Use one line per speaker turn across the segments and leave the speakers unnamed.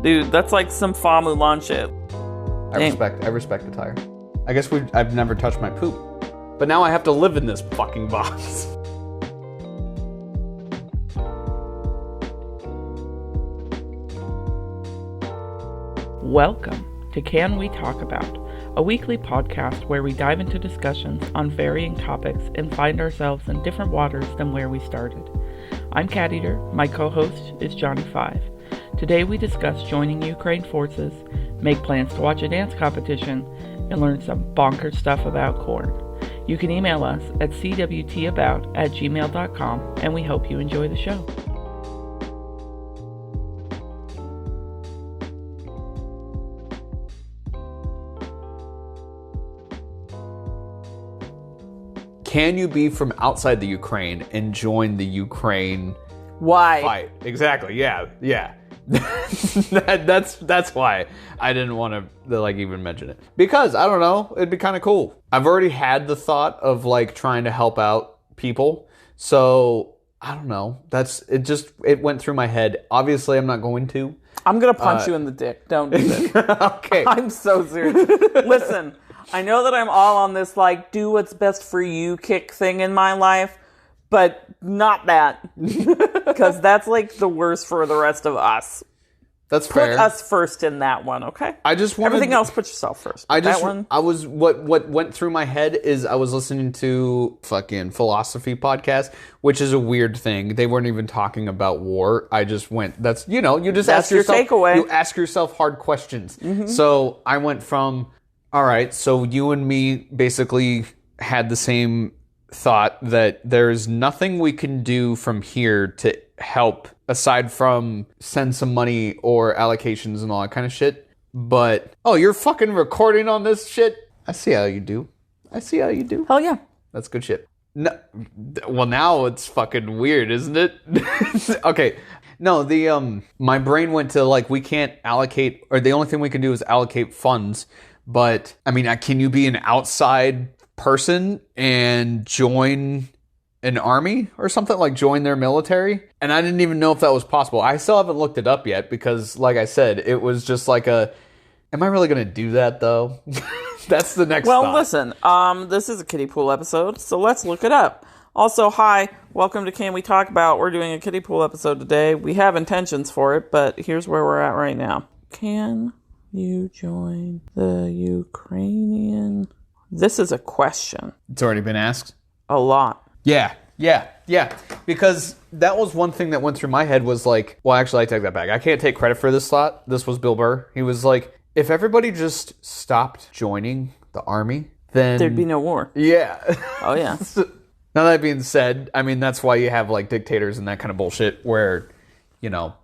Dude, that's like some Fa Mulan shit.
I respect attire. I guess I've never touched my poop. But now I have to live in this fucking box.
Welcome to Can We Talk About, a weekly podcast where we dive into discussions on varying topics and find ourselves in different waters than where we started. I'm CatEatter, my co-host is Johnny5. Today we discuss joining Ukraine forces, make plans to watch a dance competition, and learn some bonkers stuff about corn. You can email us at cwtabout@gmail.com, and we hope you enjoy the show.
Can you be from outside the Ukraine and join the Ukraine
Why?
fight? Exactly. Yeah. That's why I didn't want to even mention it, because I don't know, it'd be kind of cool. I've already had the thought of trying to help out people, so I don't know. It went through my head. Obviously, I'm not going to.
I'm gonna punch you in the dick. Don't do it.
Okay.
I'm so serious. Listen, I know that I'm all on this do what's best for you kick thing in my life, but not that. Because that's the worst for the rest of us.
That's fair.
Put us first in that one, okay?
I just wanted...
Everything else, put yourself first.
What went through my head is I was listening to fucking philosophy podcast, which is a weird thing. They weren't even talking about war. I just went, you just
that's
ask yourself...
your takeaway.
You ask yourself hard questions. Mm-hmm. So I went from, all right, so you and me basically had the same thought that there's nothing we can do from here to help aside from send some money or allocations and all that kind of shit. But, oh, you're fucking recording on this shit? I see how you do.
Hell yeah.
That's good shit. No, well, now it's fucking weird, isn't it? Okay. No, my brain went to we can't allocate, or the only thing we can do is allocate funds. But, I mean, can you be an outside person and join an army or something, join their military? And I didn't even know if that was possible. I still haven't looked it up yet because, like I said, it was just am I really going to do that, though? That's the next thought.
Listen, this is a kiddie pool episode, so let's look it up. Also, hi, welcome to Can We Talk About? We're doing a kiddie pool episode today. We have intentions for it, but here's where we're at right now. Can you join the Ukrainian? This is a question.
It's already been asked?
A lot.
Yeah. Because that was one thing that went through my head was actually, I take that back. I can't take credit for this thought. This was Bill Burr. He was if everybody just stopped joining the army, then...
there'd be no war.
Yeah.
Oh, yeah.
Now that being said, I mean, that's why you have dictators and that kind of bullshit where,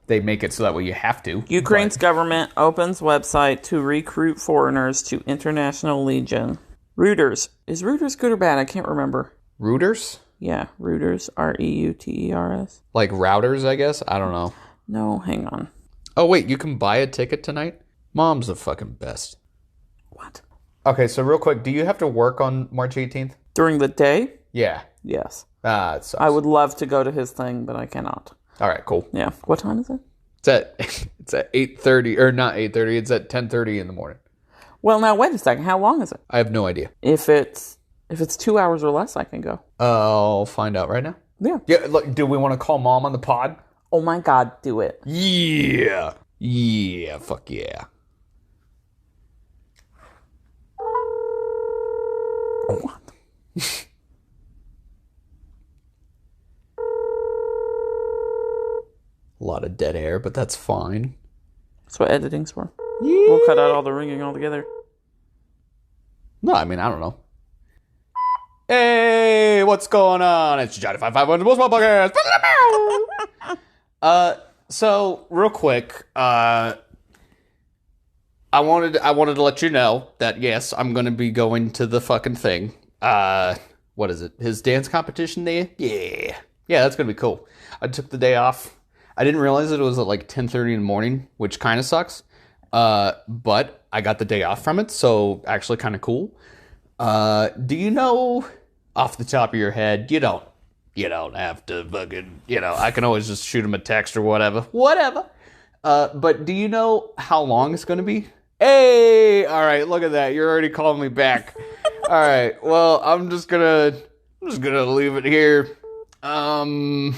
they make it so that way you have to.
Ukraine's government opens website to recruit foreigners to International Legion. Reuters. Is Reuters good or bad? I can't remember.
Reuters?
Yeah, Reuters. Reuters.
Like routers, I guess? I don't know.
No, hang on.
Oh, wait, you can buy a ticket tonight? Mom's the fucking best.
What?
Okay, so real quick, do you have to work on March 18th?
During the day?
Yeah.
Yes.
It sucks.
I would love to go to his thing, but I cannot.
All right, cool.
Yeah. What time is it?
It's at 8:30, or not 8:30, it's at 10:30 in the morning.
Well, now, wait a second. How long is it?
I have no idea.
If it's 2 hours or less, I can go.
I'll find out right now.
Yeah.
Yeah. Look, do we want to call Mom on the pod?
Oh my God, do it.
Yeah. Yeah. Fuck yeah.
What?
A lot of dead air, but that's fine.
That's what editing's for.
Yeah.
We'll cut out all the ringing altogether.
No, I mean, I don't know. Hey, what's going on? It's Johnny5 and podcast. So real quick, I wanted to let you know that yes, I'm going to be going to the fucking thing. What is it? His dance competition day? Yeah, that's going to be cool. I took the day off. I didn't realize that it was at 10:30 in the morning, which kind of sucks. But I got the day off from it, so actually kind of cool. Do you know, off the top of your head, you don't have to fucking, I can always just shoot him a text or whatever. But do you know how long it's going to be? Hey! All right, look at that. You're already calling me back. All right, well, I'm just gonna leave it here. I'm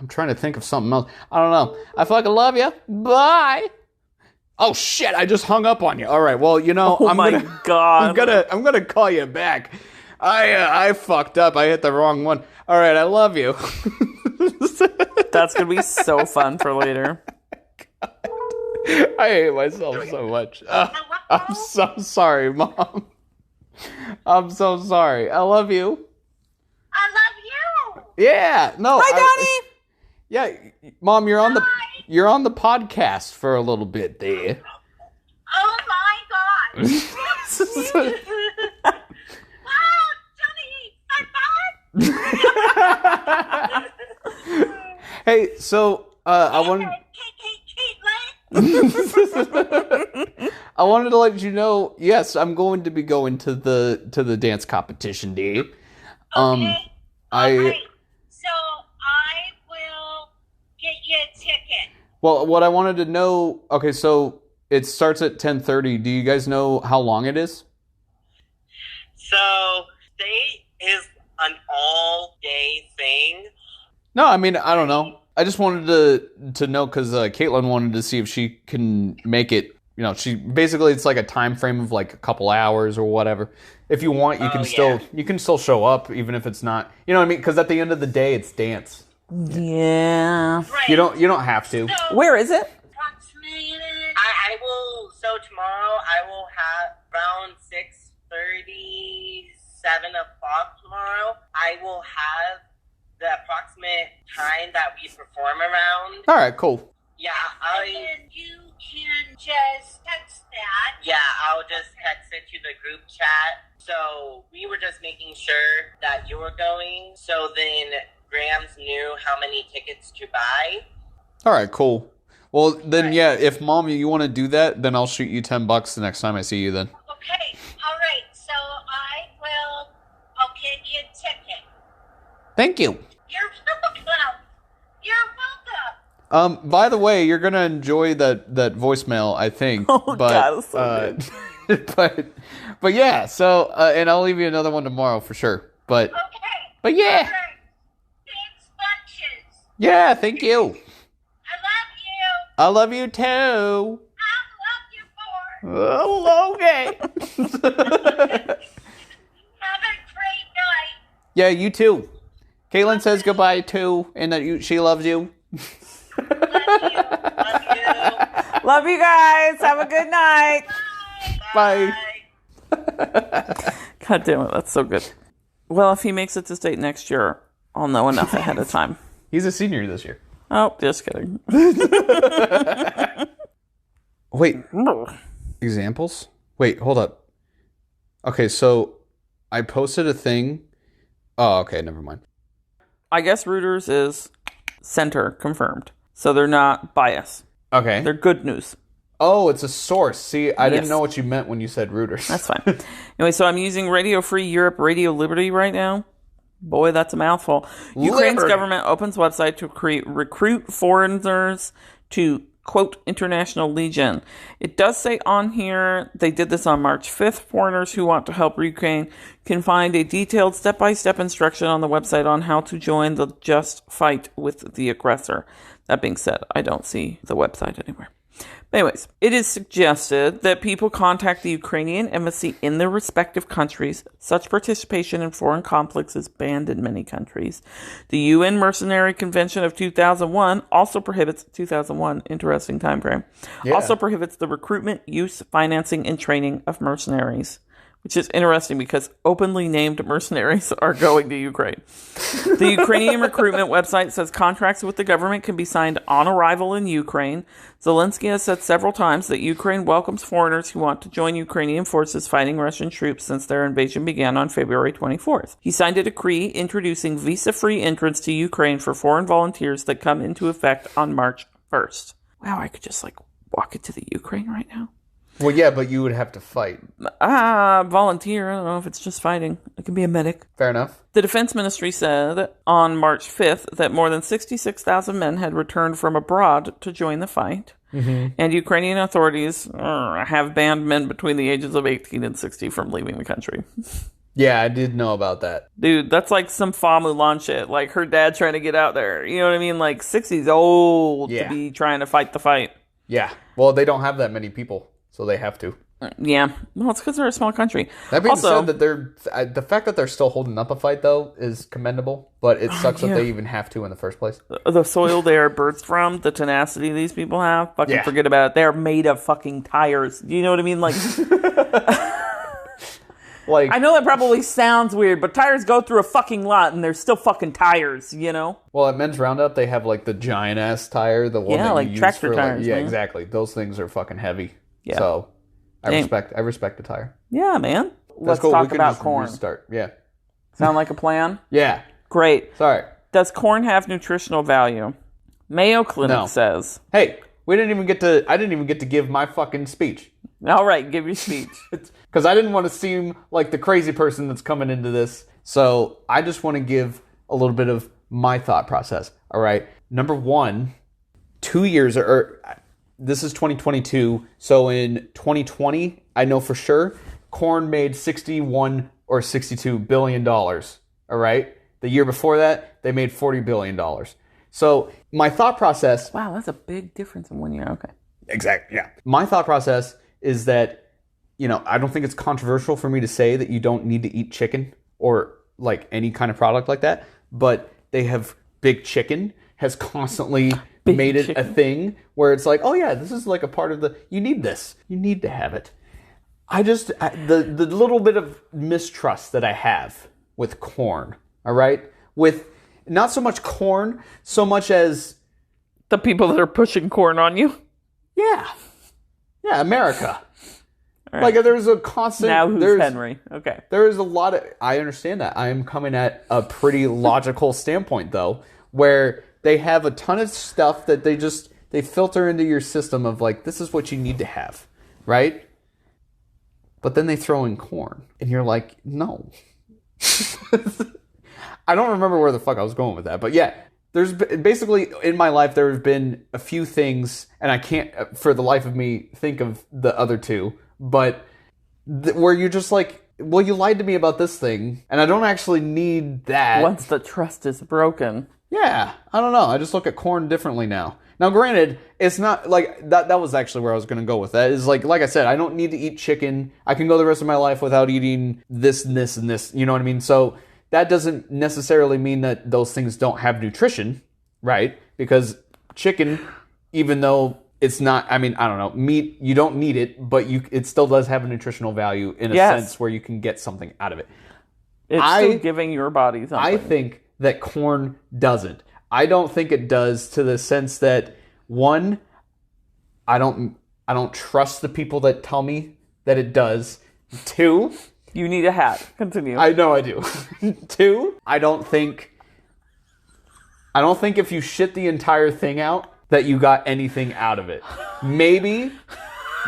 trying to think of something else. I don't know. I fucking love you. Bye. Oh shit! I just hung up on you. All right. Well,
God.
I'm gonna call you back. I fucked up. I hit the wrong one. All right. I love you.
That's gonna be so fun for later.
I hate myself so much. I'm so sorry, Mom. I'm so sorry. I love you.
I love you.
Yeah. No.
Hi, Donnie.
Yeah, Mom, you're on the podcast for a little bit there.
Oh my God. Wow, Johnny, I'm back.
Hey, so I wanted to let you know. Yes, I'm going to be going to the dance competition day.
Okay. All right. So I will get you a ticket.
Well, what I wanted to know. Okay, so it starts at 10:30. Do you guys know how long it is?
So state is an all-day thing.
No, I mean I don't know. I just wanted to know because Caitlin wanted to see if she can make it. You know, she basically it's like a time frame of like a couple hours or whatever. If you want, you can still show up even if it's not. You know what I mean? Because at the end of the day, it's dance.
Yeah.
Right.
You don't have to.
So,
Where is it?
approximated.
I will. So tomorrow I will have around 6:30, 7 o'clock tomorrow. I will have the approximate time that we perform around.
All right, cool.
Yeah,
And you can just text that.
Yeah, I'll just text it to the group chat. So we were just making sure that you were going. So then Grams knew how many tickets to buy.
All right, cool. Well, then, yeah, if Mom, you want to do that, then I'll shoot you $10 the next time I see you then.
Okay. All right. So I'll get you a ticket.
Thank you.
You're welcome. You're welcome.
By the way, you're going to enjoy that voicemail, I think.
Oh,
but,
God, it's so
good. but yeah, so, and I'll leave you another one tomorrow for sure. But
Okay.
yeah.
All right. Thanks bunches.
Yeah, thank you.
I love you.
I love you too.
I love you more.
Oh, okay.
Have a great night.
Yeah, you too. Caitlin says goodbye too, and that she loves you.
Love you.
Love you.
Love you guys. Have a good night.
Bye.
God damn it, that's so good. Well, if he makes it to state next year, I'll know enough ahead of time.
He's a senior this year.
Oh, just kidding.
Wait, examples? Wait, hold up. Okay, so I posted a thing. Oh, okay, never mind.
I guess Reuters is center confirmed. So they're not biased.
Okay.
They're good news.
Oh, it's a source. See, I didn't
Yes.
know what you meant when you said Reuters.
That's fine. Anyway, so I'm using Radio Free Europe, Radio Liberty right now. Boy, that's a mouthful. Ukraine's
Liberty.
government opens website to recruit foreigners to, quote, International Legion. It does say on here, they did this on March 5th, foreigners who want to help Ukraine can find a detailed step-by-step instruction on the website on how to join the just fight with the aggressor. That being said, I don't see the website anywhere. But anyways, it is suggested that people contact the Ukrainian embassy in their respective countries. Such participation in foreign conflicts is banned in many countries. The UN Mercenary Convention of 2001 also prohibits 2001, interesting time frame.
Yeah.
Also prohibits the recruitment, use, financing, and training of mercenaries. Which is interesting because openly named mercenaries are going to Ukraine. The Ukrainian recruitment website says contracts with the government can be signed on arrival in Ukraine. Zelensky has said several times that Ukraine welcomes foreigners who want to join Ukrainian forces fighting Russian troops since their invasion began on February 24th. He signed a decree introducing visa-free entrance to Ukraine for foreign volunteers that come into effect on March 1st. Wow, I could just walk into the Ukraine right now.
Well, yeah, but you would have to fight.
Volunteer. I don't know if it's just fighting. It can be a medic.
Fair enough.
The Defense Ministry said on March 5th that more than 66,000 men had returned from abroad to join the fight. Mm-hmm. And Ukrainian authorities have banned men between the ages of 18 and 60 from leaving the country.
Yeah, I did know about that.
Dude, that's like some Fa Mulan shit. Like her dad trying to get out there. You know what I mean? Like 60's old to be trying to fight the fight.
Yeah. Well, they don't have that many people, so they have to.
Yeah. Well, it's because they're a small country.
That being said, that the fact that they're still holding up a fight, though, is commendable. But it sucks that they even have to in the first place.
The soil they are birthed from, the tenacity these people have, forget about it. They're made of fucking tires. You know what I mean? Like... Like, I know that probably sounds weird, but tires go through a fucking lot, and they're still fucking tires, you know?
Well, at Men's Roundup, they have, like, the giant-ass tire, the one that you
tractor
use for,
tires.
yeah, exactly. Those things are fucking heavy.
Yeah.
So, I respect the tire.
Yeah, man.
Let's
cool.
talk
about corn.
Restart. Yeah.
Sound like a plan?
Yeah.
Great.
Sorry.
Does corn have nutritional value? Mayo Clinic says.
Hey, I didn't even get to give my fucking speech.
All right, give your speech.
Because I didn't want to seem like the crazy person that's coming into this. So I just want to give a little bit of my thought process. All right. Number one, 2 years, or this is 2022. So in 2020, I know for sure, corn made $61 or $62 billion. All right. The year before that, they made $40 billion. So my thought process...
Wow, that's a big difference in 1 year. Okay.
Exactly, yeah. My thought process is that, I don't think it's controversial for me to say that you don't need to eat chicken or, like, any kind of product like that. But they have... Big Chicken has constantly made it a thing where it's like, oh, yeah, this is, like, a part of the... You need this. You need to have it. The little bit of mistrust that I have with corn, all right? With... Not so much corn, so much as...
The people that are pushing corn on you?
Yeah. Yeah, America. Right. Like, there's a constant...
Now who's Henry? Okay.
There is a lot of... I understand that. I am coming at a pretty logical standpoint, though, where they have a ton of stuff that they filter into your system of, like, this is what you need to have, right? But then they throw in corn, and you're like, no. I don't remember where the fuck I was going with that, but yeah, there's basically in my life there have been a few things, and I can't for the life of me think of the other two, but where you're just like, well, you lied to me about this thing, and I don't actually need that.
Once the trust is broken.
Yeah, I don't know. I just look at corn differently now. Now, granted, it's not like that. That was actually where I was going to go with that. Is like I said, I don't need to eat chicken. I can go the rest of my life without eating this and this and this. You know what I mean? So that doesn't necessarily mean that those things don't have nutrition, right? Because chicken, even though it's not, I mean, I don't know, meat, you don't need it, but it still does have a nutritional value in a sense where you can get something out of it.
It's still giving your body something.
I think that corn doesn't. I don't think it does, to the sense that, one, I don't trust the people that tell me that it does. Two,
you need a hat. Continue.
I know I do. Two, I don't think if you shit the entire thing out that you got anything out of it. Maybe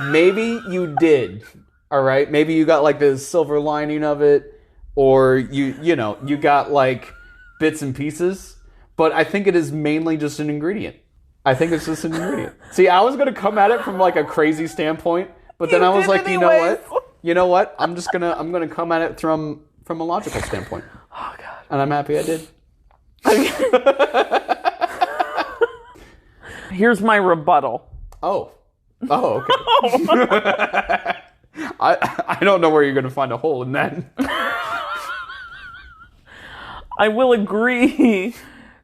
you did. All right? Maybe you got like the silver lining of it, or you got like bits and pieces, but I think it is mainly just an ingredient. I think it's just an ingredient. See, I was going to come at it from like a crazy standpoint, but then I was like, you know what? I'm going to come at it from a logical standpoint.
Oh God.
And I'm happy I did.
Here's my rebuttal.
Oh, okay. I don't know where you're going to find a hole in that.
I will agree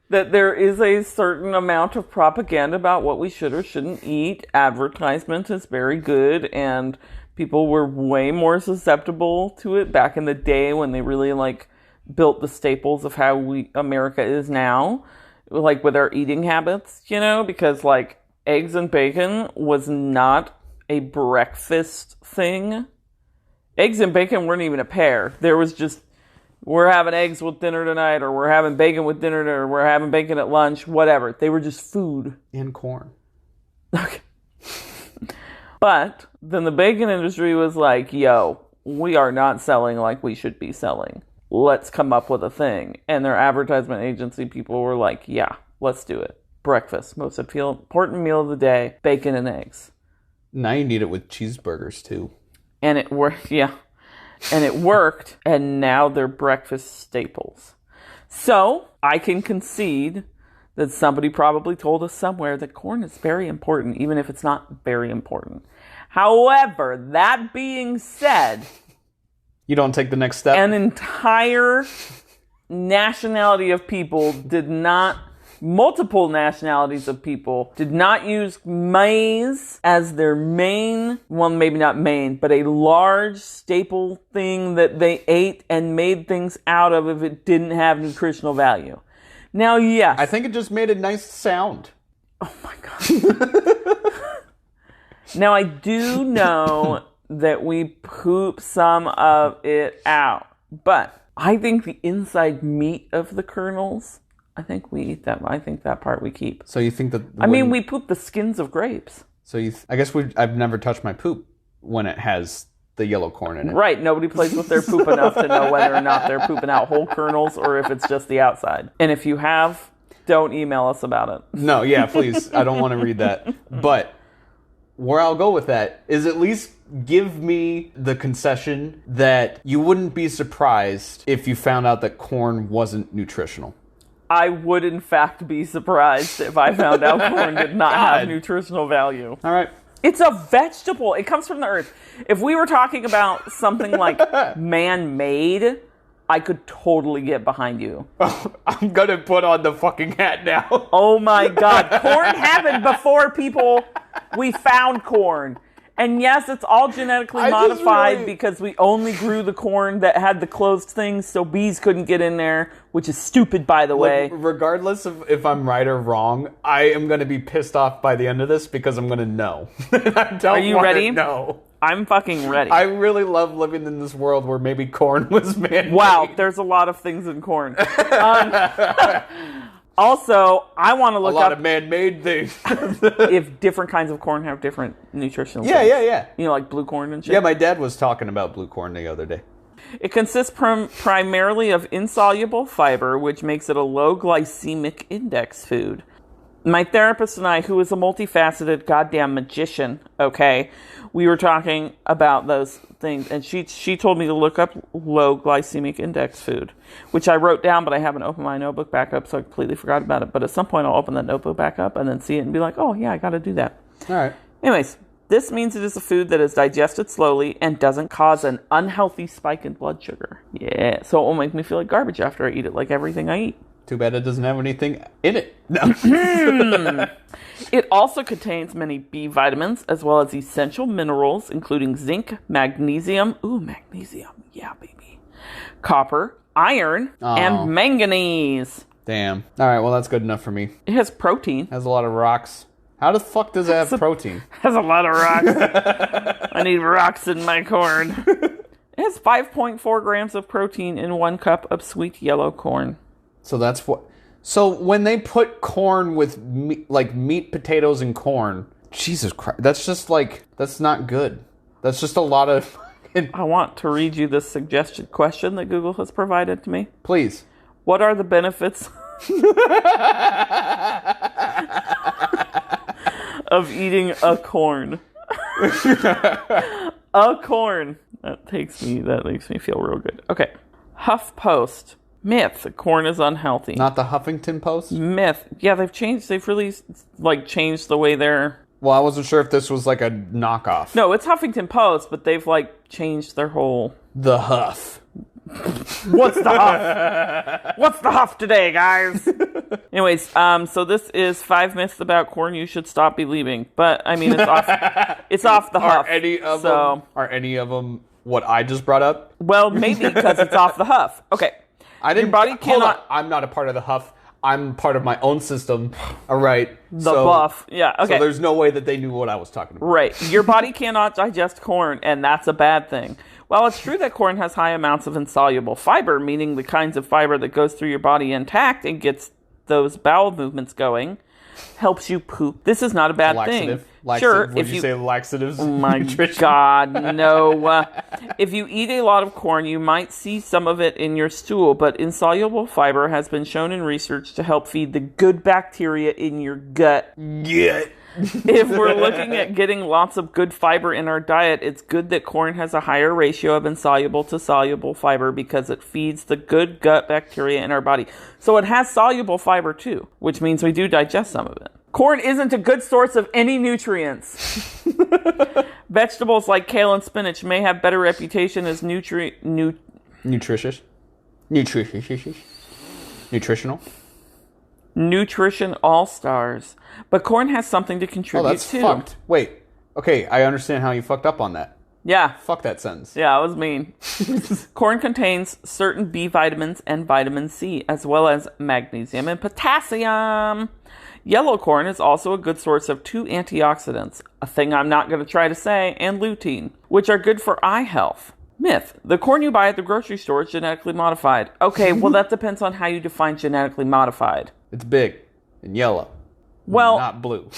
that there is a certain amount of propaganda about what we should or shouldn't eat. Advertisement is very good, and people were way more susceptible to it back in the day when they really like built the staples of how America is now, like with our eating habits, because like eggs and bacon was not a breakfast thing. Eggs and bacon weren't even a pair. There was just, we're having eggs with dinner tonight, or we're having bacon with dinner, or we're having bacon at lunch, whatever. They were just food.
And corn.
Okay. But then the bacon industry was like, yo, we are not selling like we should be selling. Let's come up with a thing. And their advertisement agency people were like, yeah, let's do it. Breakfast, most important meal of the day, bacon and eggs.
Now you need it with cheeseburgers, too.
And it worked, yeah. And it worked, and now they're breakfast staples. So, I can concede that somebody probably told us somewhere that corn is very important, even if it's not very important. However, that being said...
You don't take the next step?
An entire nationality of people multiple nationalities of people did not use maize as their main, well, maybe not main, but a large staple thing that they ate and made things out of if it didn't have nutritional value. Now, yes.
I think it just made a nice sound.
Oh my God. Now, I do know that we poop some of it out, but I think the inside meat of the kernels, I think we eat that. I think that part we keep.
So you think that...
we poop the skins of grapes.
So I guess I've never touched my poop when it has the yellow corn in it.
Right. Nobody plays with their poop enough to know whether or not they're pooping out whole kernels or if it's just the outside. And if you have, don't email us about it.
No, yeah, please. I don't want to read that. But where I'll go with that is at least give me the concession that you wouldn't be surprised if you found out that corn wasn't nutritional.
I would, in fact, be surprised if I found out corn did not have nutritional value.
All right.
It's a vegetable. It comes from the earth. If we were talking about something like man-made, I could totally get behind you.
Oh, I'm going to put on the fucking hat now.
Oh, my God. Corn happened before we found corn. And yes, it's all genetically modified because we only grew the corn that had the closed things so bees couldn't get in there, which is stupid, by the way.
Regardless of if I'm right or wrong, I am going to be pissed off by the end of this because I'm going to know.
Are you ready?
No.
I'm fucking ready.
I really love living in this world where maybe corn was man-made.
Wow, there's a lot of things in corn. Also, I want to look up...
a lot of man-made things.
if different kinds of corn have different nutritional things.
Yeah.
You know, like blue corn and shit?
Yeah, my dad was talking about blue corn the other day.
It consists primarily of insoluble fiber, which makes it a low glycemic index food. My therapist and I, who is a multifaceted goddamn magician, okay, we were talking about those things, and she told me to look up low glycemic index food, which I wrote down, but I haven't opened my notebook back up, so I completely forgot about it. But at some point, I'll open that notebook back up and then see it and be like, oh, yeah, I got to do that.
All right.
Anyways, this means it is a food that is digested slowly and doesn't cause an unhealthy spike in blood sugar. Yeah, so it will make me feel like garbage after I eat it, like everything I eat.
Too bad it doesn't have anything in it. No.
It also contains many B vitamins as well as essential minerals, including zinc, magnesium. Ooh, magnesium. Yeah, baby. Copper, iron, and manganese.
Damn. All right, well, that's good enough for me.
It has protein.
Has a lot of rocks. How the fuck does it have protein?
Has a lot of rocks. I need rocks in my corn. It has 5.4 grams of protein in 1 cup of sweet yellow corn.
So that's what... So when they put corn with meat, potatoes, and corn, Jesus Christ, that's just that's not good. That's just a lot of...
I want to read you this suggested question that Google has provided to me.
Please.
What are the benefits of eating a corn? A corn. That makes me feel real good. Okay. HuffPost. Myth. Corn is unhealthy.
Not the Huffington Post?
Myth. Yeah, they've really changed the way they're...
Well, I wasn't sure if this was like a knockoff.
No, it's Huffington Post, but they've changed their whole...
The Huff.
What's the Huff? What's the Huff today, guys? Anyways, so this is 5 myths about corn you should stop believing. But, I mean, it's off the Huff.
Are any of them what I just brought up?
Well, maybe because it's off the Huff. Okay. Your body cannot...
Hold on. I'm not a part of the Huff. I'm part of my own system. All right.
The buff. Yeah, okay.
So there's no way that they knew what I was talking about.
Right. Your body cannot digest corn, and that's a bad thing. While it's true that corn has high amounts of insoluble fiber, meaning the kinds of fiber that goes through your body intact and gets those bowel movements going, helps you poop. This is not a bad
Laxative.
thing. Sure,
Would you say laxatives?
Oh my
nutrition?
God, no. If you eat a lot of corn, you might see some of it in your stool, but insoluble fiber has been shown in research to help feed the good bacteria in your gut.
Yeah.
If we're looking at getting lots of good fiber in our diet, it's good that corn has a higher ratio of insoluble to soluble fiber because it feeds the good gut bacteria in our body. So it has soluble fiber too, which means we do digest some of it. Corn isn't a good source of any nutrients. Vegetables like kale and spinach may have better reputation as nutritional. Nutrition all-stars. But corn has something to contribute
that's
to.
fucked. Wait. Okay, I understand how you fucked up on that.
Yeah.
Fuck that sentence.
Yeah, it was mean. Corn contains certain B vitamins and vitamin C, as well as magnesium and potassium. Yellow corn is also a good source of 2 antioxidants, a thing I'm not going to try to say, and lutein, which are good for eye health. Myth. The corn you buy at the grocery store is genetically modified. Okay, well that depends on how you define genetically modified.
It's big and yellow.
Well,
not blue.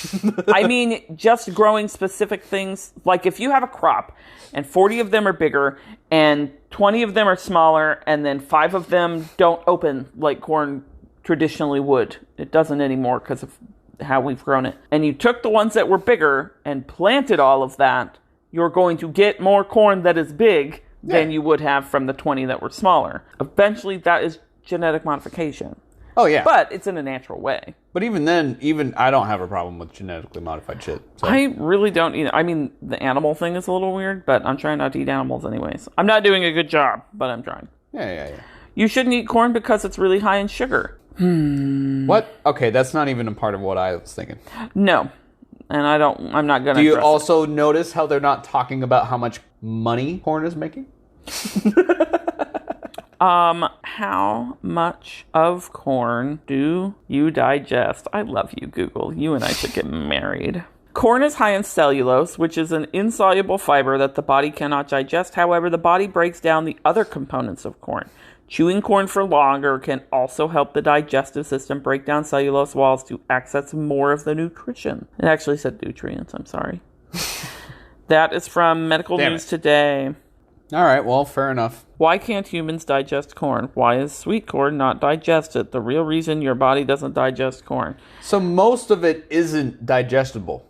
I mean, just growing specific things. Like if you have a crop and 40 of them are bigger and 20 of them are smaller and then 5 of them don't open like corn traditionally would. It doesn't anymore because of how we've grown it. And you took the ones that were bigger and planted all of that, you're going to get more corn that is big than you would have from the 20 that were smaller. Eventually, that is genetic modification.
Oh, yeah.
But it's in a natural way.
But even then, I don't have a problem with genetically modified shit. So.
I really don't either. I mean, the animal thing is a little weird, but I'm trying not to eat animals anyways. I'm not doing a good job, but I'm trying.
Yeah.
You shouldn't eat corn because it's really high in sugar.
What? Okay, that's not even a part of what I was thinking.
No. And I'm not going to.
Do you also notice how they're not talking about how much money corn is making?
How much of corn do you digest? I love you, Google. You and I should get married. Corn is high in cellulose, which is an insoluble fiber that the body cannot digest. However, the body breaks down the other components of corn. Chewing corn for longer can also help the digestive system break down cellulose walls to access more of the nutrition. It actually said nutrients, I'm sorry. That is from Medical News Today.
All right, well, fair enough.
Why can't humans digest corn? Why is sweet corn not digested? The real reason your body doesn't digest corn.
So most of it isn't digestible.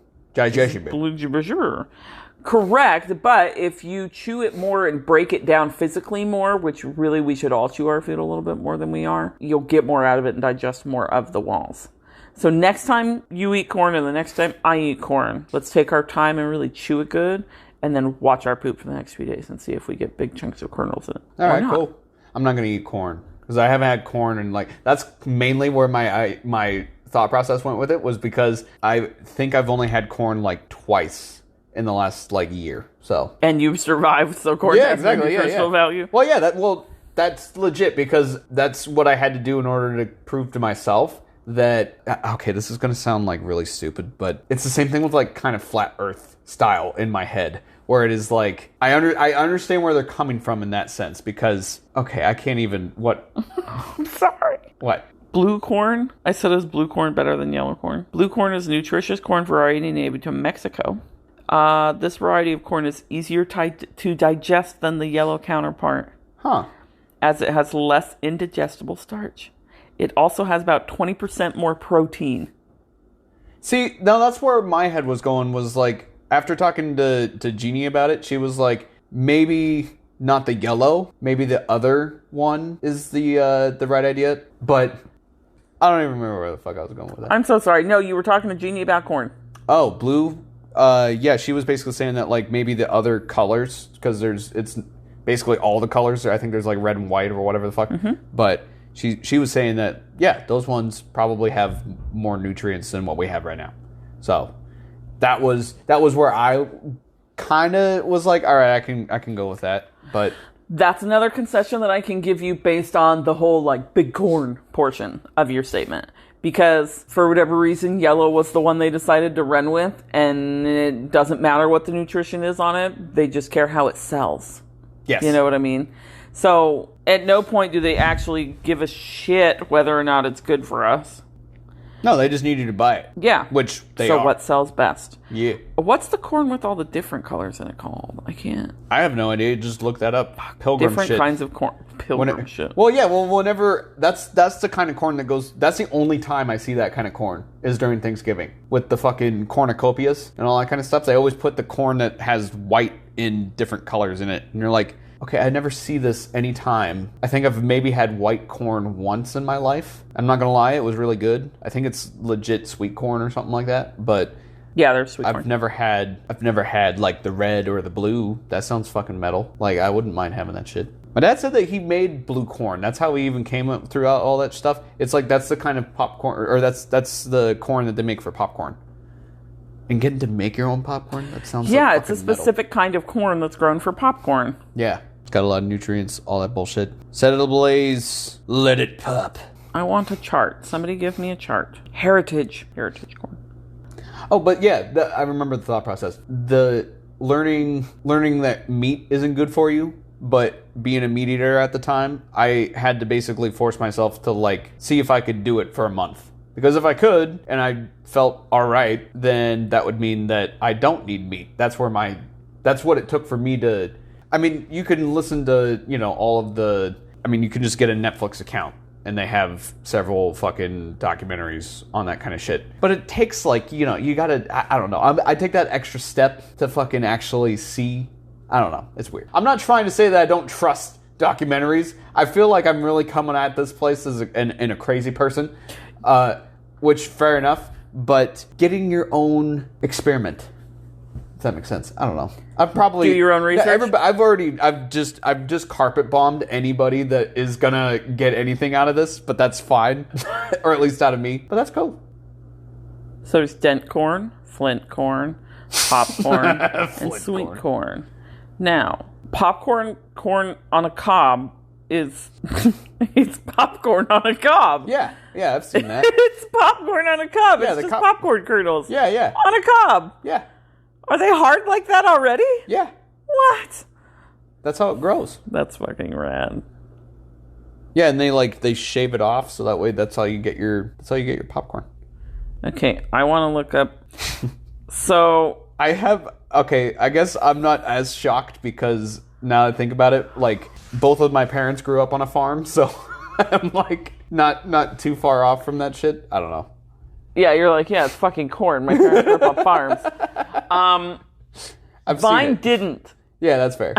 Correct, but if you chew it more and break it down physically more, which really we should all chew our food a little bit more than we are, you'll get more out of it and digest more of the walls. So next time you eat corn and the next time I eat corn, let's take our time and really chew it good and then watch our poop for the next few days and see if we get big chunks of kernels in it.
All right, cool. I'm not going to eat corn because I haven't had corn and that's mainly where my thought process went with it was because I think I've only had corn twice in the last year. So
and you've survived, so corn has nutritional value.
Well, yeah, that's legit because that's what I had to do in order to prove to myself that okay, this is going to sound really stupid, but it's the same thing with kind of flat Earth style in my head. Where it is I understand where they're coming from in that sense because okay, I can't even
I'm sorry.
What?
Blue corn? I said is blue corn better than yellow corn? Blue corn is a nutritious corn variety native to Mexico. This variety of corn is easier to digest than the yellow counterpart.
Huh. As
it has less indigestible starch. It also has about 20% more protein.
See, now that's where my head was going was after talking to Jeannie about it, she was maybe not the yellow, maybe the other one is the right idea, but I don't even remember where the fuck I was going with that.
I'm so sorry. No, you were talking to Jeannie about corn.
Oh, blue? Yeah, she was basically saying that maybe the other colors, because it's basically all the colors. I think there's red and white or whatever the fuck. Mm-hmm. But she was saying that, yeah, those ones probably have more nutrients than what we have right now. So that was where I kind of was all right, I can go with that. But
that's another concession that I can give you based on the whole big corn portion of your statement. Because for whatever reason, yellow was the one they decided to run with, and it doesn't matter what the nutrition is on it. They just care how it sells.
Yes.
You know what I mean? So at no point do they actually give a shit whether or not it's good for us.
No, they just need you to buy it.
Yeah.
Which they
so
are.
what sells best?
Yeah.
What's the corn with all the different colors in it called? I can't.
I have no idea. Just look that up. Pilgrim
Different
shit.
kinds of corn. Pilgrim shit.
Well, yeah. Well, whenever that's the kind of corn that goes. That's the only time I see that kind of corn is during Thanksgiving with the fucking cornucopias and all that kind of stuff. They always put the corn that has white in different colors in it, and you're like, okay, I never see this anytime. I think I've maybe had white corn once in my life. I'm not gonna lie, it was really good. I think it's legit sweet corn or something like that. But
yeah, there's sweet corn.
I've never had like the red or the blue. That sounds fucking metal. Like I wouldn't mind having that shit. My dad said that he made blue corn. That's how he even came up throughout all that stuff. It's like that's the kind of popcorn, or that's the corn that they make for popcorn. And getting to make your own popcorn, that sounds like
it's a specific kind of corn that's grown for popcorn.
Yeah. It's got a lot of nutrients, all that bullshit. Set it ablaze, let it pop.
I want a chart. Somebody give me a chart. Heritage corn.
Oh, but yeah, I remember the thought process. The learning that meat isn't good for you, but being a meat eater at the time, I had to basically force myself to like see if I could do it for a month. Because if I could, and I felt all right, then that would mean that I don't need meat. That's what it took for me to. I mean, you can listen to, all of the. I mean, you can just get a Netflix account, and they have several fucking documentaries on that kind of shit. But it takes like, you gotta. I don't know. I take that extra step to fucking actually see. I don't know. It's weird. I'm not trying to say that I don't trust documentaries. I feel like I'm really coming at this place as a crazy person. Which fair enough, but getting your own experiment. Does that make sense? I don't know. I've probably
do your own research.
I've just carpet bombed anybody that is gonna get anything out of this, but that's fine, or at least out of me. But that's cool.
So there's dent corn, flint corn, popcorn, and sweet corn. Now, popcorn corn on a cob is it's popcorn on a cob.
Yeah, I've seen that.
It's popcorn on a cob.
Yeah,
it's just popcorn kernels.
Yeah.
On a cob.
Yeah.
Are they hard like that already?
Yeah.
What?
That's how it grows.
That's fucking rad.
Yeah, and they shave it off so that way that's how you get your popcorn.
Okay, I want to look up. So
I guess I'm not as shocked because now that I think about it, like both of my parents grew up on a farm, so I'm like not too far off from that shit. I don't know.
Yeah, you're like, yeah, it's fucking corn. My parents grew up on farms. Vine didn't.
Yeah, that's fair.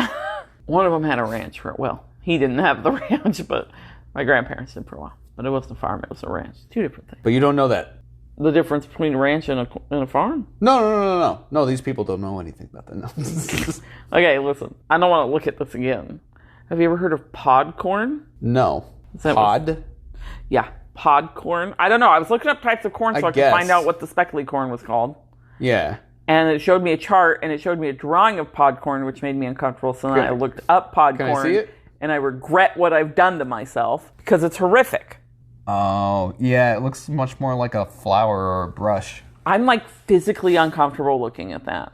One of them had a ranch for it. Well, he didn't have the ranch, but my grandparents did for a while. But it wasn't a farm; it was a ranch. Two different things.
But you don't know that.
The difference between a ranch and a farm?
No. These people don't know anything about that. No.
Okay, listen. I don't want to look at this again. Have you ever heard of pod corn?
No. Pod?
Yeah, pod corn. I don't know. I was looking up types of corn so I could find out what the speckly corn was called.
Yeah.
And it showed me a chart, and it showed me a drawing of pod corn, which made me uncomfortable. So then I looked up pod corn.
Can I see it?
And I regret what I've done to myself because it's horrific.
Oh, yeah, it looks much more like a flower or a brush.
I'm like physically uncomfortable looking at that.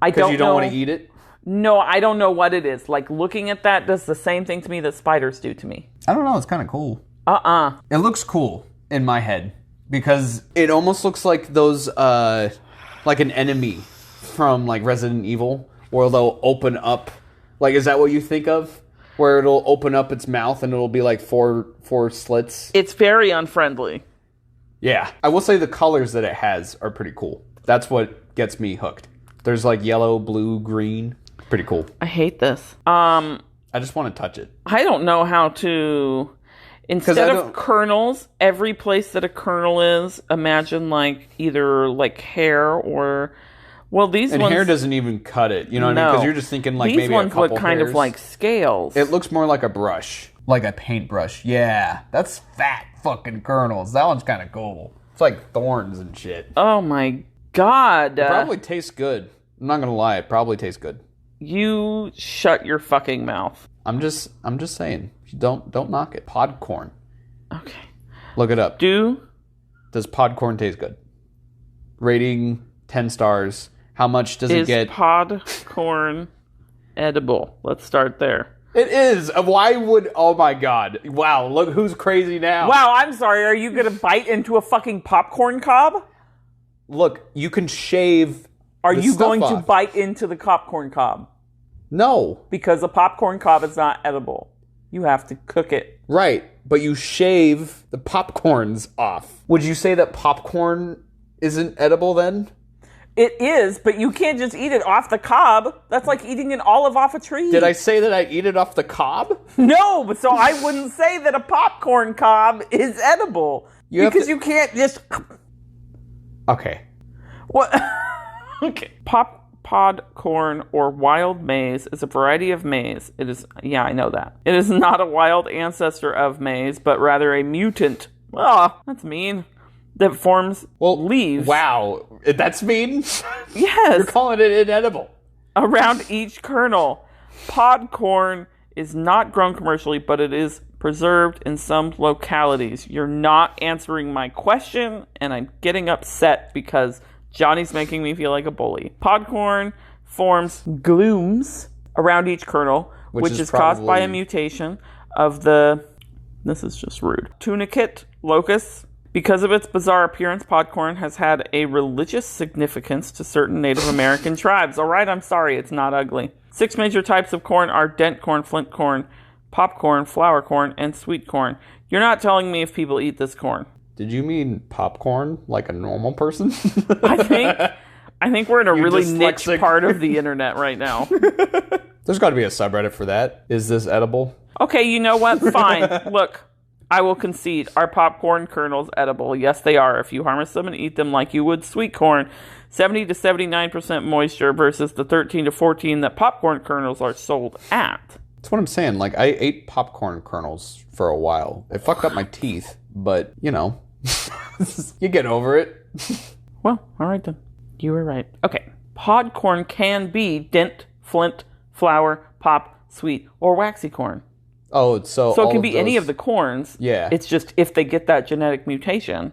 Because you don't want to eat it?
No, I don't know what it is. Like looking at that does the same thing to me that spiders do to me.
I don't know, it's kind of cool.
It
looks cool in my head because it almost looks like those, like an enemy from like Resident Evil where they'll open up. Like, is that what you think of? Where it'll open up its mouth and it'll be like four slits.
It's very unfriendly.
Yeah. I will say the colors that it has are pretty cool. That's what gets me hooked. There's like yellow, blue, green. Pretty cool.
I hate this.
I just want to touch it.
I don't know how to... Instead of kernels, every place that a kernel is, imagine like either like hair or... Well, these ones...
And hair doesn't even cut it, you know what I mean? Because you're just thinking like maybe a couple hairs.
These ones look kind of like scales.
It looks more like a brush. Like a paintbrush. Yeah, that's fat fucking kernels. That one's kind of cool. It's like thorns and shit.
Oh my god.
It probably tastes good. I'm not going to lie, it probably tastes good.
You shut your fucking mouth.
I'm just saying. Don't knock it. Podcorn.
Okay.
Look it up.
Does
podcorn taste good? Rating 10 stars. How much does it get?
Is podcorn edible? Let's start there.
It is. Why would... Oh, my God. Wow, look who's crazy now.
Wow, I'm sorry. Are you going to bite into a fucking popcorn cob?
Look, you can shave
Are
the
you
stuff
going to
off.
bite into the popcorn cob?
No.
Because a popcorn cob is not edible. You have to cook it.
Right, but you shave the popcorns off. Would you say that popcorn isn't edible then?
It is, but you can't just eat it off the cob. That's like eating an olive off a tree.
Did I say that I eat it off the cob?
No, but so I wouldn't say that a popcorn cob is edible. Because you can't just...
Okay.
What? Okay. Podcorn or wild maize is a variety of maize. It is... Yeah, I know that. It is not a wild ancestor of maize, but rather a mutant. Oh, that's mean. That forms leaves.
Wow. That's mean?
Yes.
You're calling it inedible.
Around each kernel. Podcorn is not grown commercially, but it is preserved in some localities. You're not answering my question, and I'm getting upset because Johnny's making me feel like a bully. Podcorn forms glooms around each kernel, which is caused by a mutation of the... This is just rude. Tunicate locus. Because of its bizarre appearance, podcorn has had a religious significance to certain Native American tribes. All right, I'm sorry, it's not ugly. 6 major types of corn are dent corn, flint corn, popcorn, flour corn, and sweet corn. You're not telling me if people eat this corn.
Did you mean popcorn like a normal person?
I think we're in a really niche part of the internet right now.
There's got to be a subreddit for that. Is this edible?
Okay, you know what? Fine. Look. I will concede. Are popcorn kernels edible? Yes, they are. If you harvest them and eat them like you would sweet corn, 70 to 79% moisture versus the 13 to 14 that popcorn kernels are sold at.
That's what I'm saying. Like, I ate popcorn kernels for a while. It fucked up my teeth, but, you know, you get over it.
Well, all right then. You were right. Okay. Podcorn can be dent, flint, flour, pop, sweet, or waxy corn.
Oh, so
it can be any of the corns.
Yeah.
It's just if they get that genetic mutation.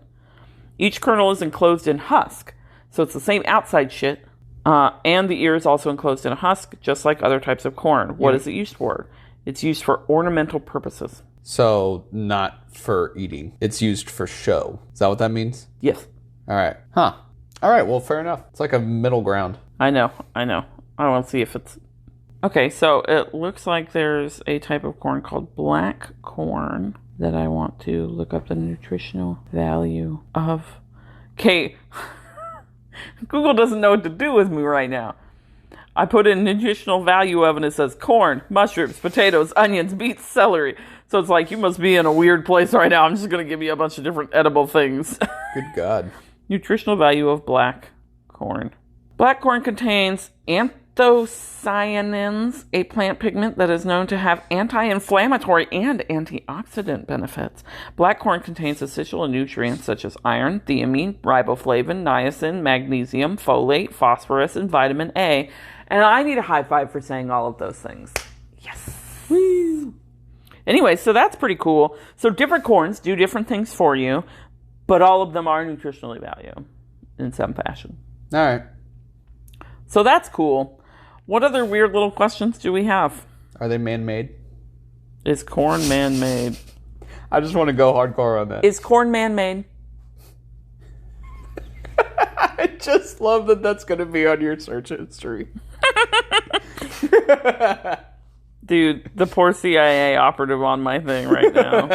Each kernel is enclosed in husk. So it's the same outside shit. And the ear is also enclosed in a husk, just like other types of corn. What is it used for? It's used for ornamental purposes.
So not for eating. It's used for show. Is that what that means?
Yes.
All right. Huh. All right. Well, fair enough. It's like a middle ground.
I know. I want to see if it's... Okay, so it looks like there's a type of corn called black corn that I want to look up the nutritional value of. Okay, Google doesn't know what to do with me right now. I put in nutritional value of and it says corn, mushrooms, potatoes, onions, beets, celery. So it's like, you must be in a weird place right now. I'm just going to give you a bunch of different edible things.
Good God.
Nutritional value of black corn. Black corn contains anthocyanins, a plant pigment that is known to have anti-inflammatory and antioxidant benefits. Black corn contains essential nutrients such as iron, thiamine, riboflavin, niacin, magnesium, folate, phosphorus, and vitamin A. And I need a high five for saying all of those things. Yes. Woo. Anyway, so that's pretty cool. So different corns do different things for you, but all of them are nutritionally valued in some fashion.
All right.
So that's cool. What other weird little questions do we have?
Are they man-made?
Is corn man-made?
I just want to go hardcore on that.
Is corn man-made?
I just love that that's going to be on your search history.
Dude, the poor CIA operative on my thing right now.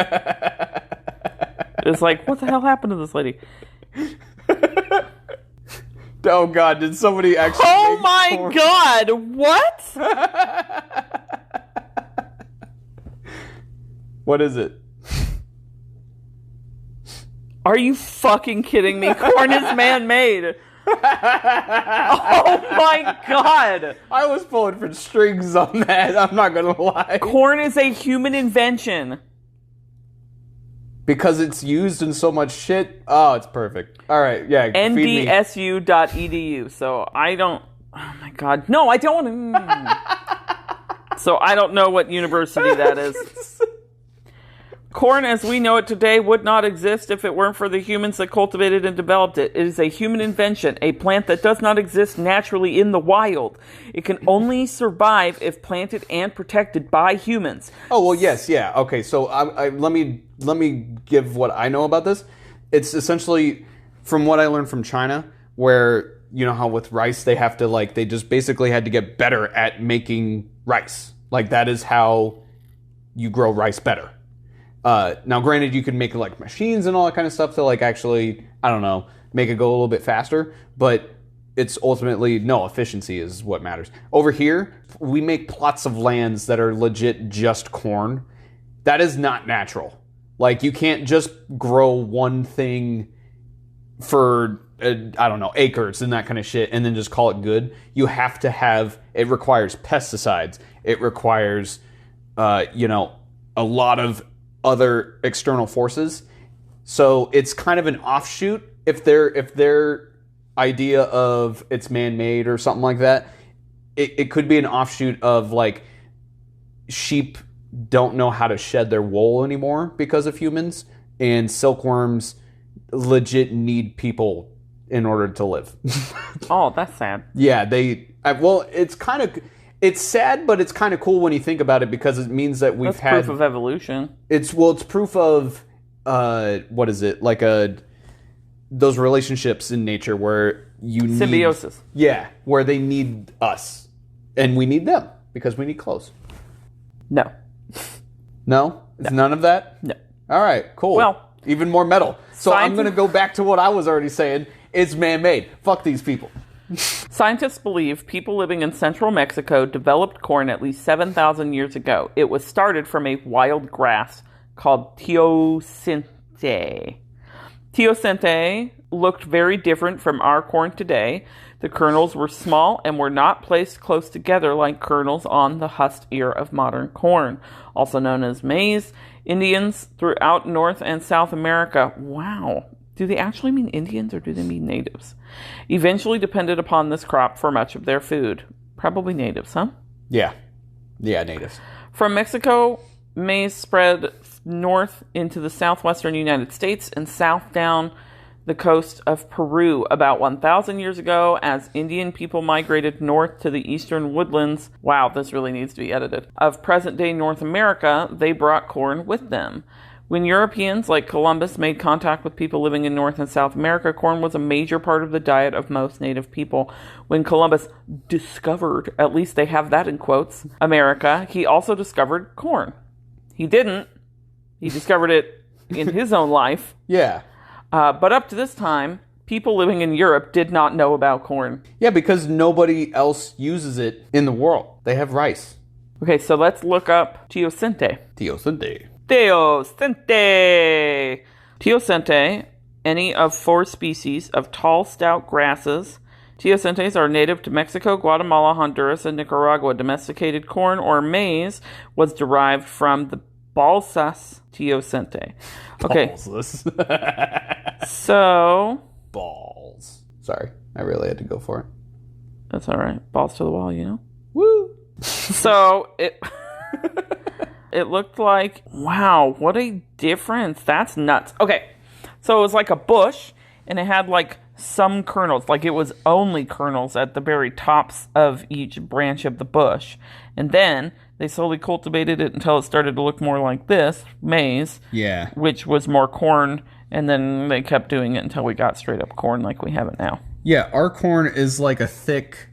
It's like, what the hell happened to this lady?
Oh, God, did somebody actually...
Oh, my God, what?
What is it?
Are you fucking kidding me? Corn is man-made. Oh, my God.
I was pulling for strings on that, I'm not going to lie.
Corn is a human invention.
Because it's used in so much shit. Oh, it's perfect. All right, yeah.
ndsu.edu. So I don't... Oh, my God. No, I don't want to... So I don't know what university that is. Corn as we know it today would not exist if it weren't for the humans that cultivated and developed it. It is a human invention, a plant that does not exist naturally in the wild. It can only survive if planted and protected by humans.
Oh, well, yes, yeah. Okay, so let me give what I know about this. It's essentially from what I learned from China, where you know how with rice they have to they just basically had to get better at making rice. Like that is how you grow rice better. Now, granted, you can make machines and all that kind of stuff to actually, I don't know, make it go a little bit faster, but it's ultimately, efficiency is what matters. Over here, we make plots of lands that are legit just corn. That is not natural. You can't just grow one thing for, I don't know, acres and that kind of shit and then just call it good. You have to it requires pesticides. It requires, a lot of other external forces. So it's kind of an offshoot if their idea of it's man-made or something like that. It could be an offshoot of sheep don't know how to shed their wool anymore because of humans, and silkworms legit need people in order to live.
Oh, that's sad.
Yeah, it's sad, but it's kind of cool when you think about it because it means that
That's proof of evolution.
It's proof of what is it? Those relationships in nature where you need
symbiosis.
Yeah, where they need us and we need them because we need clothes.
No.
No? It's none of that?
No.
All right, cool.
Well,
even more metal. So I'm going to go back to what I was already saying. It's man-made. Fuck these people.
Scientists believe people living in central Mexico developed corn at least 7,000 years ago. It was started from a wild grass called teosinte. Teosinte looked very different from our corn today. The kernels were small and were not placed close together like kernels on the husked ear of modern corn, also known as maize. Indians throughout North and South America, wow, do they actually mean Indians or do they mean natives? Eventually depended upon this crop for much of their food. Probably natives, huh?
Yeah. Yeah, natives.
From Mexico, maize spread north into the southwestern United States and south down the coast of Peru about 1,000 years ago as Indian people migrated north to the eastern woodlands. Wow, this really needs to be edited. Of present-day North America, they brought corn with them. When Europeans like Columbus made contact with people living in North and South America, corn was a major part of the diet of most native people. When Columbus discovered, at least they have that in quotes, America, he also discovered corn. He didn't. He discovered it in his own life.
Yeah.
But up to this time, people living in Europe did not know about corn.
Yeah, because nobody else uses it in the world. They have rice.
Okay, so let's look up teosinte.
Teosinte.
Teosinte. Teosinte, any of 4 species of tall, stout grasses. Teosинtes are native to Mexico, Guatemala, Honduras, and Nicaragua. Domesticated corn or maize was derived from the Balsas teosinte. Okay.
Balls.
So.
Balls. Sorry, I really had to go for it.
That's all right. Balls to the wall, you know?
Woo!
So, it looked like, wow, what a difference. That's nuts. Okay, so it was like a bush, and it had some kernels. It was only kernels at the very tops of each branch of the bush. And then they slowly cultivated it until it started to look more like this, maize.
Yeah. Which
was more corn, and then they kept doing it until we got straight up corn like we have it now.
Yeah, our corn is like a thick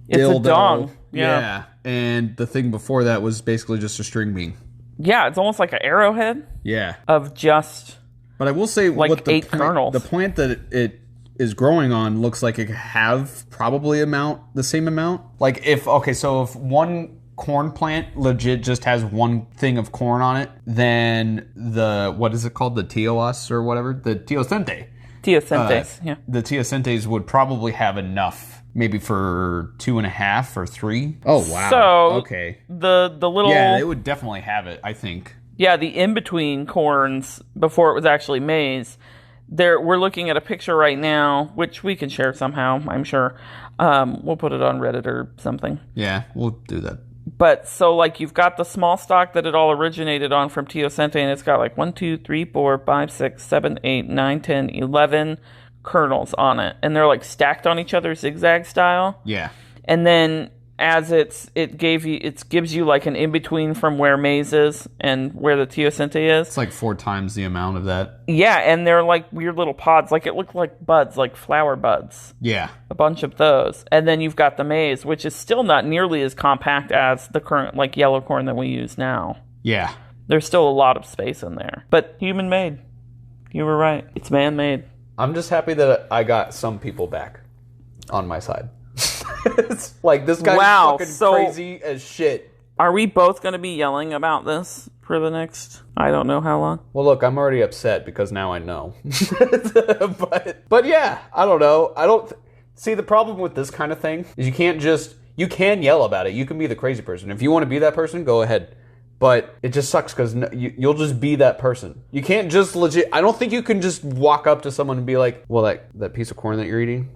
It's
dildo.
a dong. Yeah.
And the thing before that was basically just a string bean.
Yeah, it's almost like an arrowhead.
Yeah.
Of just
But I will say what
8 kernels.
The plant that it is growing on looks like it could have probably the same amount. If one corn plant legit just has one thing of corn on it, then what is it called? The teos or whatever? The teosinte.
Teosинtes, yeah.
The teosинtes would probably have enough, maybe for 2.5 or 3. Oh, wow.
So,
okay.
The little...
Yeah, they would definitely have it, I think.
Yeah, the in-between corns, before it was actually maize, we're looking at a picture right now, which we can share somehow, I'm sure. We'll put it on Reddit or something.
Yeah, we'll do that.
But so like you've got the small stock that it all originated on from Teosinte, and it's got like 1, 2, 3, 4, 5, 6, 7, 8, 9, 10, 11 kernels on it, and they're like stacked on each other zigzag style.
Yeah.
And then as it gives you like an in between from where maize is and where the Teosinte is.
It's like 4 times the amount of that.
Yeah, and they're like weird little pods, like it looked like buds, like flower buds.
Yeah.
A bunch of those. And then you've got the maize, which is still not nearly as compact as the current like yellow corn that we use now.
Yeah.
There's still a lot of space in there. But human made. You were right. It's man-made.
I'm just happy that I got some people back on my side. It's like, this guy's fucking crazy as shit.
Are we both going to be yelling about this for the next, I don't know how long?
Well, look, I'm already upset because now I know. but yeah, I don't know. See, the problem with this kind of thing is you can yell about it. You can be the crazy person. If you want to be that person, go ahead. But it just sucks because you'll just be that person. You can't just I don't think you can just walk up to someone and be like, well, that piece of corn that you're eating,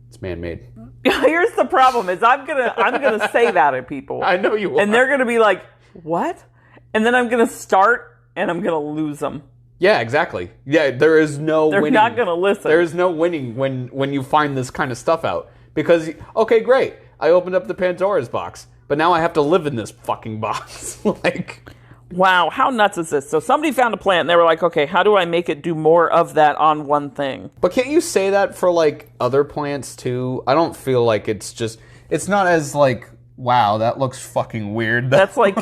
it's man-made.
Here's the problem: is I'm gonna say that at people.
I know you will,
and they're gonna be like, "What?" And then I'm gonna start, and I'm gonna lose them.
Yeah, exactly. Yeah, there is no winning.
They're not gonna listen.
There is no winning when you find this kind of stuff out. Because, okay, great, I opened up the Pandora's box, but now I have to live in this fucking box. Like,
wow, how nuts is this? So somebody found a plant, and they were like, okay, how do I make it do more of that on one thing?
But can't you say that for, like, other plants, too? I don't feel like it's not as, like, wow, that looks fucking weird.
That's like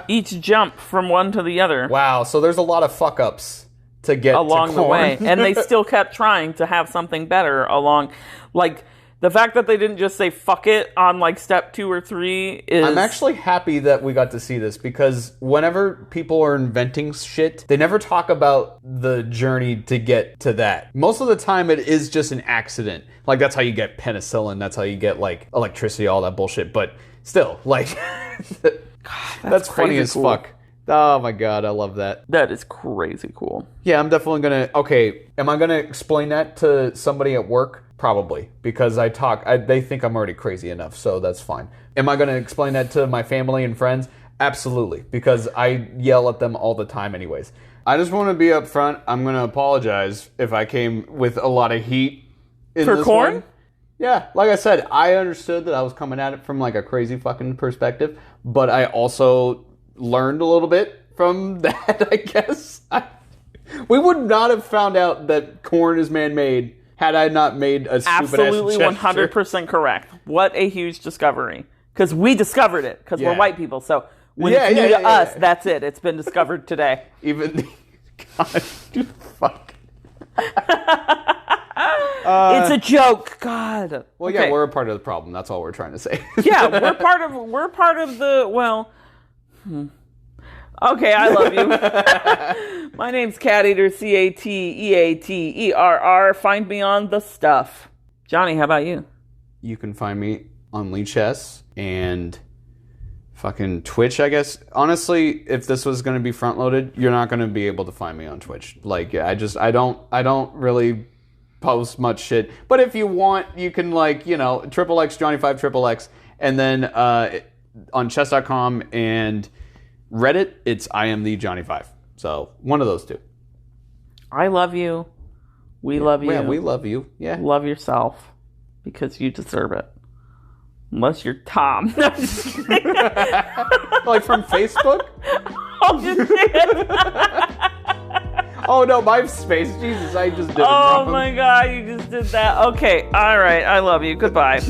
each jump from one to the other.
Wow, so there's a lot of fuck-ups to get
along
to
the
corn.
way. And they still kept trying to have something better along, like... The fact that they didn't just say fuck it on like step 2 or 3 is...
I'm actually happy that we got to see this because whenever people are inventing shit, they never talk about the journey to get to that. Most of the time it is just an accident. Like that's how you get penicillin, that's how you get like electricity, all that bullshit. But still, like,
God,
that's funny as
cool.
fuck. Oh my god, I love that.
That is crazy cool.
Yeah, I'm definitely gonna... Okay, am I gonna explain that to somebody at work? Probably, because they think I'm already crazy enough, so that's fine. Am I gonna explain that to my family and friends? Absolutely, because I yell at them all the time anyways. I just want to be upfront. I'm gonna apologize if I came with a lot of heat in
for
this
corn?
one. Yeah, like I said, I understood that I was coming at it from like a crazy fucking perspective, but I also learned a little bit from that, I guess. We would not have found out that corn is man-made had I not made a stupid
Absolutely,
ass gesture.
100% correct. What a huge discovery. Because we discovered it, because we're white people. So when it's new to us, that's it. It's been discovered today.
Even... God, you fuck.
It's a joke. God.
Well,
okay.
yeah, we're a part of the problem. That's all we're trying to say.
Yeah, we're part of the, well... Okay, I love you. My name's CatEatter, CatEatter. Find me on the stuff. Johnny, how about you?
You can find me on Leechess and fucking Twitch, I guess. Honestly, if this was going to be front loaded, you're not going to be able to find me on Twitch. Like, I don't really post much shit. But if you want, you can like, you know, XXX Johnny5 XXX, and then on chess.com and Reddit, it's I am the Johnny5. So one of those two.
I love you. We love you.
Yeah, we love you. Yeah.
Love yourself because you deserve it. Unless you're Tom. No, I'm just kidding.
Like from Facebook?
Oh, you did.
Oh no, my space. Jesus, I just did it
Oh
wrong.
my god, you just did that. Okay, all right. I love you. Goodbye.